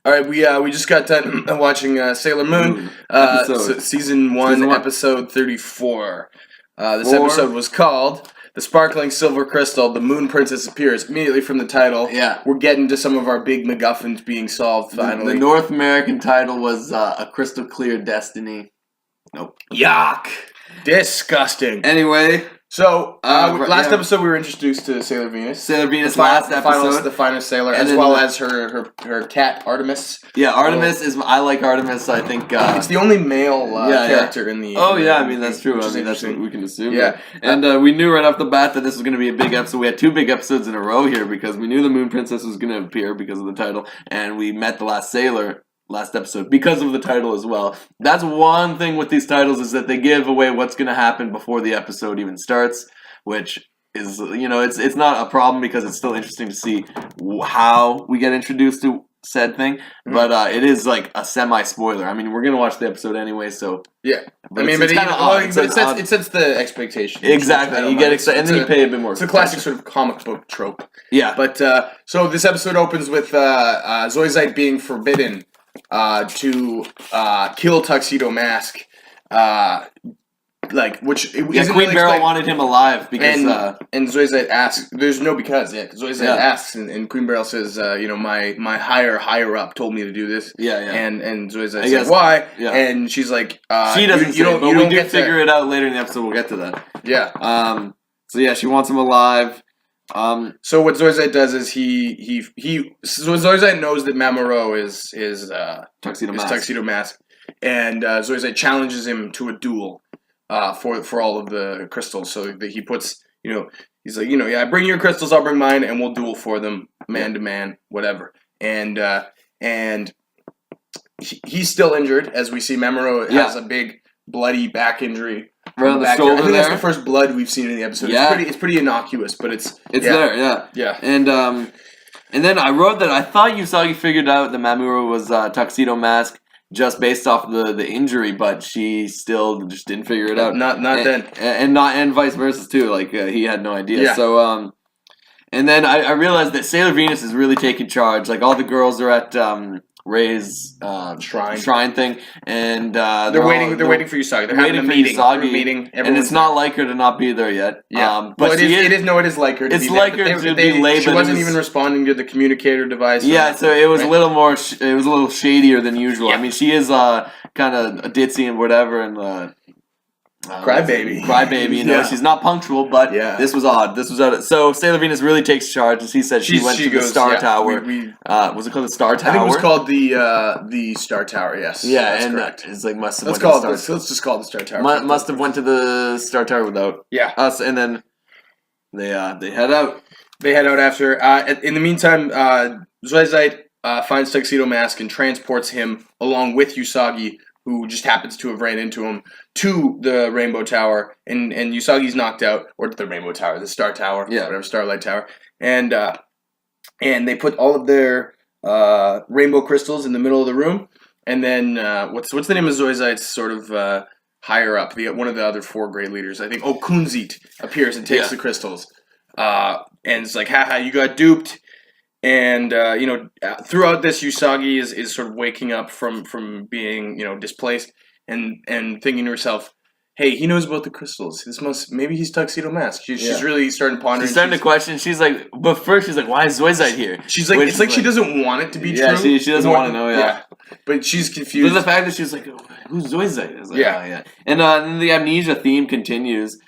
All right, we just got done watching Sailor Moon, season 1, episode 34. This episode was called "The Sparkling Silver Crystal." The Moon Princess appears immediately from the title. Yeah, we're getting to some of our big MacGuffins being solved finally. The North American title was "A Crystal Clear Destiny." Nope. Yuck. Disgusting. Anyway. So, last episode we were introduced to Sailor Venus. Sailor Venus last episode. The finest sailor, as well as her cat, Artemis. Yeah, Artemis is... I like Artemis, I think... it's the only male character in the... Oh, yeah, I mean, that's true. I mean, that's what we can assume. Yeah. And we knew right off the bat that this was going to be a big episode. We had 2 big episodes in a row here because we knew the Moon Princess was going to appear because of the title, and we met the last sailor last episode because of the title as well. That's one thing with these titles is that they give away what's going to happen before the episode even starts, which is, it's not a problem because it's still interesting to see how we get introduced to said thing, but it is like a semi-spoiler. I mean, we're going to watch the episode anyway, so... Yeah. It sets the expectation. Exactly. You get excited, and then you pay a bit more. It's a classic sort of comic book trope. Yeah. But, so this episode opens with Zoisite being forbidden to kill Tuxedo Mask, which isn't Queen really Beryl wanted him alive because and Zoisite asks. There's no because Zoisite asks and Queen Beryl says, my higher up told me to do this. Yeah. And Zoisite says why? Yeah. And she's like, she doesn't. But we do figure it out later in the episode. We'll get to that. Yeah. So yeah, she wants him alive. So what Zoisite does is so Zoisite knows that Mamoru is Tuxedo Mask, and Zoisite challenges him to a duel for all of the crystals. So that he puts, he's like, bring your crystals, I'll bring mine, and we'll duel for them, man to man, whatever. And he's still injured, as we see. Mamoru has a big bloody back injury. Right on the shoulder. I think that's the first blood we've seen in the episode. Yeah. It's pretty innocuous, but it's there. Yeah. Yeah. And then I wrote that I thought Usagi figured out that Mamoru was Tuxedo Mask just based off the injury, but she still just didn't figure it out. Not then. And vice versa too. Like he had no idea. Yeah. So and then I realized that Sailor Venus is really taking charge. Like all the girls are at Ray's shrine thing, and they're waiting for Usagi. They're having a meeting. And it's not like her to not be there yet. Yeah, but it is like her. It's like her to be late. She wasn't even responding to the communicator device. Yeah, so it was a little more. It was a little shadier than usual. Yeah. I mean, she is kind of a ditzy and whatever, and. Crybaby, she's not punctual, but this was odd. This was odd. So Sailor Venus really takes charge, as he said. She went to the Star Tower. Was it called the Star Tower? I think it was called the Star Tower. Yes. Yeah, that's and correct. It's like must have. Let's just call it the Star Tower. Must have went to the Star Tower without us, and then they head out. They head out after. In the meantime, Zoisite finds Tuxedo Mask and transports him along with Usagi, who just happens to have ran into him, to the Rainbow Tower, and Usagi's knocked out, or the Rainbow Tower, the Star Tower, whatever, Starlight Tower, and they put all of their rainbow crystals in the middle of the room, and then what's the name of Zoisite's sort of higher up, one of the other 4 grade leaders, I think. Oh, Kunzite appears and takes the crystals, and it's like, haha, you got duped. And throughout this, Usagi is sort of waking up from being displaced and thinking to herself, hey, he knows about the crystals. Maybe he's Tuxedo Mask. She's really starting to ponder. She's starting to question. She's like, but first she's like, why is Zoisite here? She's like, it's like she doesn't want it to be true. Yeah, she doesn't want to know. Yeah, but she's confused. But the fact that she's like, who's Zoisite? Like, yeah. And then the amnesia theme continues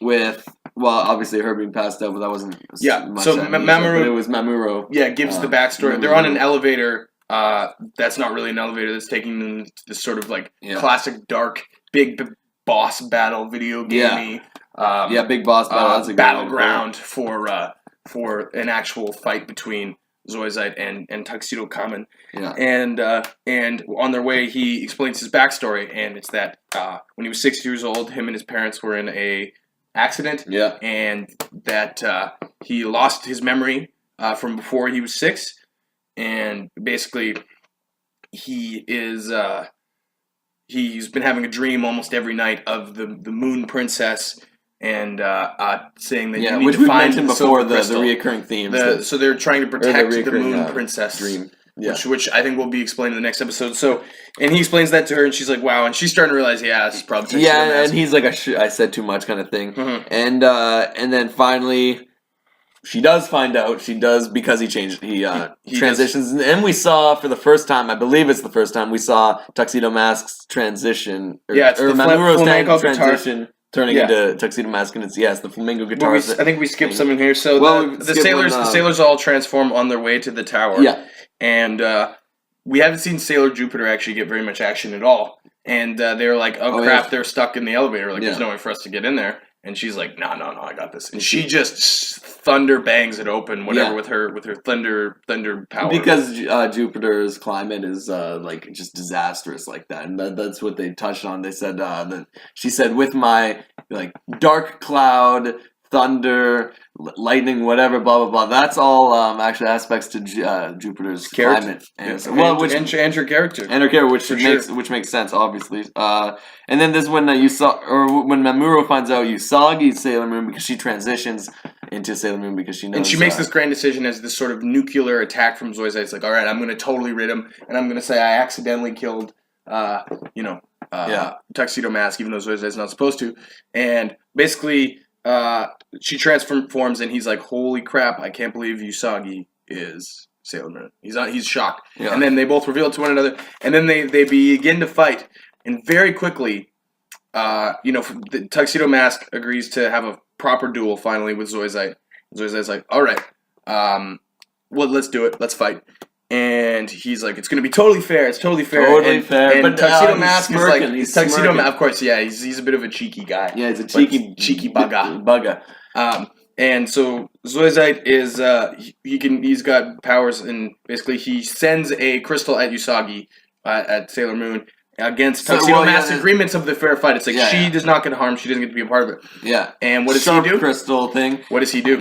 with. Well, obviously her being passed out, but that wasn't much. So Mamoru, it was Mamoru. Yeah, gives the backstory. They're on an elevator. That's not really an elevator. That's taking them to this sort of like classic dark big boss battle video gamey. Big boss battle. That's a battleground for an actual fight between Zoisite and Tuxedo Kamen. Yeah. And on their way, he explains his backstory, and it's that when he was 6 years old, him and his parents were in a accident, and that he lost his memory from before he was 6, and basically he is he's been having a dream almost every night of the Moon Princess, and saying that you need to find before the reoccurring themes. So they're trying to protect the Moon Princess dream. which I think will be explained in the next episode. So, and he explains that to her, and she's like, "Wow!" And she's starting to realize, this is probably Tuxedo Mask. And he's like, "I said too much," kind of thing. And then finally, she does find out. She does because he changed. He transitions, and we saw for the first time. I believe it's the first time we saw Tuxedo Mask's transition. It's the flamenco transition. Turning into Tuxedo Mask, and it's the flamingo guitar. I think we skipped something here. So the sailors all transform on their way to the tower. Yeah, and we haven't seen Sailor Jupiter actually get very much action at all. And they're like, "Oh crap, they're stuck in the elevator. Like, there's no way for us to get in there." And she's like, no, I got this. And she just thunder bangs it open, with her thunder power. Because Jupiter's climate is just disastrous like that, and that's what they touched on. They said that she said, with my dark cloud, thunder, lightning, whatever, blah blah blah. That's all actually aspects to Jupiter's climate, and her character, which makes sense, obviously. And then this when when Mamoru finds out Usagi's Sailor Moon, because she transitions into Sailor Moon because she knows. And she makes this grand decision as this sort of nuclear attack from Zoisite. It's like, all right, I'm going to totally rid him, and I'm going to say I accidentally killed, Tuxedo Mask, even though Zoisite's not supposed to, and basically. She transforms, and he's like, "Holy crap! I can't believe Usagi is Sailor Moon." He's shocked, and then they both reveal it to one another, and then they begin to fight, and very quickly, the Tuxedo Mask agrees to have a proper duel finally with Zoisite. Zoisite's like, "All right, let's do it. Let's fight." And he's like, "It's going to be totally fair. It's totally fair." And but Tuxedo Mask is like, Tuxedo Mask, of course, he's a bit of a cheeky guy. Yeah, he's a cheeky bugger. And so Zoisite is he's got powers, and basically he sends a crystal at Usagi at Sailor Moon against Tuxedo Mask's agreements of the fair fight. It's like she does not get harmed; she doesn't get to be a part of it. Yeah. And what does he do? Crystal thing. What does he do?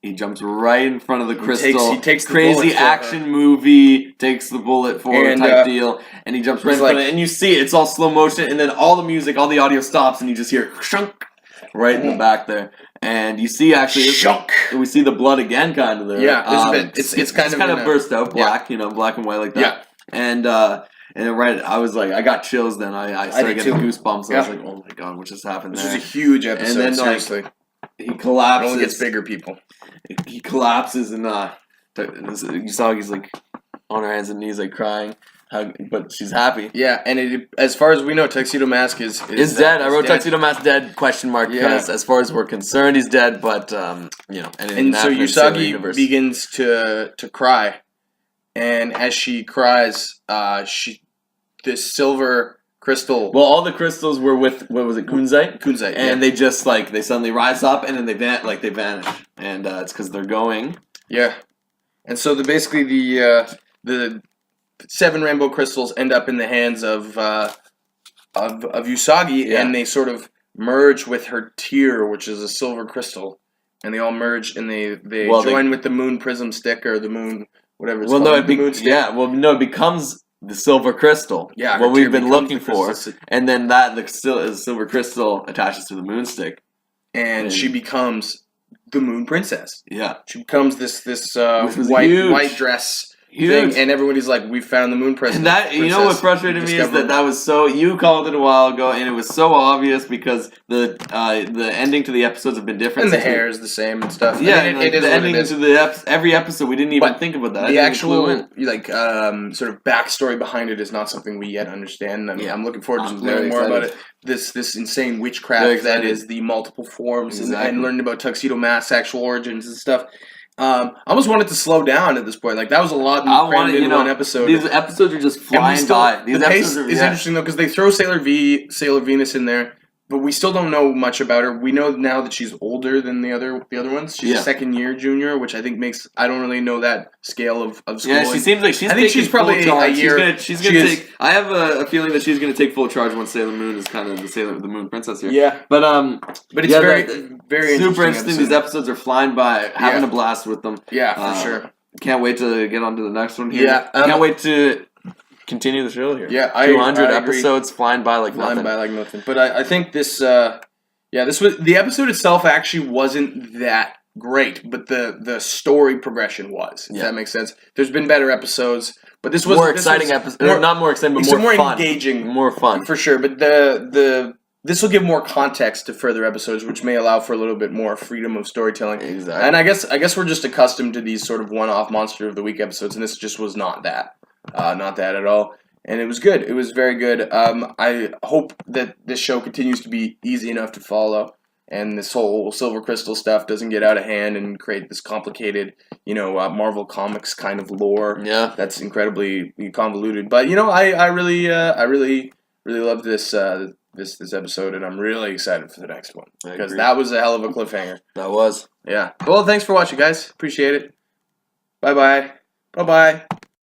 He jumps right in front of the crystal. He takes the crazy action movie. Takes the bullet for type deal, and he jumps right in front of it. And you see it's all slow motion, and then all the music, all the audio stops, and you just hear shunk right in the back there. And you see we see the blood again, kind of there. Yeah, it's kind of burst out black, black and white like that. Yeah. And I was like, I got chills then. I started getting goosebumps. I was like, oh my god, what just happened there? This was a huge episode, and then, seriously. He collapses. It only gets bigger, people. He collapses, and Usagi's like on her hands and knees, like crying. But she's happy. Yeah, and as far as we know, Tuxedo Mask is dead. I wrote Tuxedo Mask dead, ? Because as far as we're concerned, he's dead, but, And so Usagi begins to cry. And as she cries, this silver crystal. Well, all the crystals were with Kunzite? Kunzite, and they just they suddenly rise up and then they vanish, and it's because they're going. Yeah, and so basically the 7 rainbow crystals end up in the hands of Usagi, and they sort of merge with her tear, which is a silver crystal, and they all merge and they join with the moon prism stick or the moon. Whatever it's called. It becomes the silver crystal. Yeah, what we've been looking for, and then the silver crystal attaches to the moon stick, and she becomes the Moon Princess. Yeah, she becomes this white dress. Thing, and everybody's like, "We found the Moon Princess." And that what frustrated me is that was so. You called it a while ago, and it was so obvious because the ending to the episodes have been different. And the hair is the same and stuff. Yeah, it is the ending to every episode we didn't even think about that. The actual sort of backstory behind it is not something we yet understand. I'm looking forward to learning more about it. This insane witchcraft that is the multiple forms and learning about Tuxedo Mask's actual origins and stuff. I almost wanted to slow down at this point. That was a lot crammed into one episode. These episodes are just flying by. The pace is interesting, though, because they throw Sailor Venus in there, but we still don't know much about her. We know now that she's older than the other ones. She's a second-year junior, which I think makes... I don't really know that scale of schooling. Yeah, she seems like she's probably a year... She's going to take... I have a feeling that she's going to take full charge once Sailor Moon is kind of the Moon Princess here. Yeah. But it's very interesting. Super interesting. These episodes are flying by. Having a blast with them. Yeah, for sure. Can't wait to get on to the next one here. Yeah. Can't wait to... continue the show here. Yeah, 200 episodes flying by like nothing. But I think this, the episode itself actually wasn't that great, but the story progression was. If that makes sense. There's been better episodes, but this was more exciting episode. Not more exciting, but more fun. Engaging, more fun for sure. But this will give more context to further episodes, which may allow for a little bit more freedom of storytelling. Exactly. And I guess we're just accustomed to these sort of one-off Monster of the Week episodes, and this just was not that. Not that at all. And it was good. It was very good. I hope that this show continues to be easy enough to follow, and this whole Silver Crystal stuff doesn't get out of hand and create this complicated, Marvel Comics kind of lore. Yeah. That's incredibly convoluted. But I really loved this episode, and I'm really excited for the next one because that was a hell of a cliffhanger. That was. Yeah. Well, thanks for watching, guys. Appreciate it. Bye bye. Bye bye.